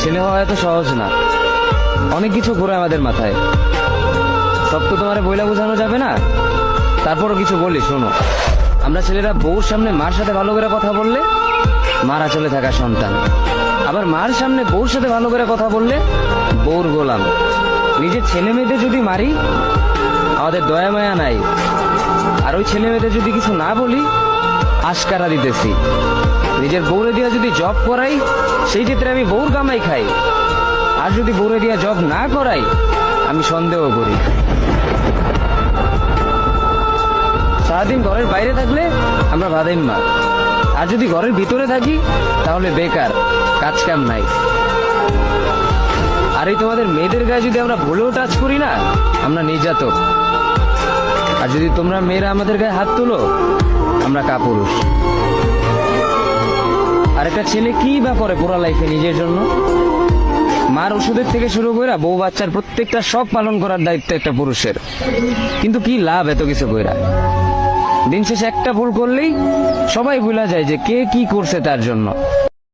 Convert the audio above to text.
ছেলে হওয়া এত সহজ না, অনেক কিছু ঘুরে আমাদের মাথায়। সব তো তোমার বইলা বোঝানো যাবে না, তারপরও কিছু বলি শোনো। আমরা ছেলেরা বউর সামনে মার সাথে ভালো করে কথা বললে মারা চলে থাকা সন্তান, আবার মার সামনে বউর সাথে ভালো করে কথা বললে বউর গোলাম। নিজের ছেলে মেয়েদের যদি মারি আমাদের দয়া মায়া নাই, আর ওই ছেলে মেয়েদের যদি কিছু না বলি আশকারা দিতেছি। নিজের বউরে দিয়া যদি জব করাই সেই ক্ষেত্রে আমি বউর কামাই খাই, আর যদি বউরে দিয়া জব না করাই আমি সন্দেহ করি। সারাদিন ঘরের বাইরে থাকলে আমরা ভাদাইম্মা, আর যদি ঘরের ভিতরে থাকি তাহলে বেকার, কাজ কাম নাই। আর এই তোমাদের মেয়েদের গায়ে যদি আমরা ভুলেও টাচ করি না আমরা নির্যাতক, আর যদি তোমরা মেয়েরা আমাদের গায়ে হাত তুলো আমরা কাপুরুষ। আর একটা ছেলে কি বা করে পুরো লাইফে নিজের জন্য? মার ওষুধের থেকে শুরু করে বউ বাচ্চার প্রত্যেকটা সব পালন করার দায়িত্ব একটা পুরুষের। কিন্তু কি লাভ এত কিছু কইরা? দিন শেষে একটা ভুল করলেই সবাই ভুলা যায় যে কে কি করছে তার জন্য।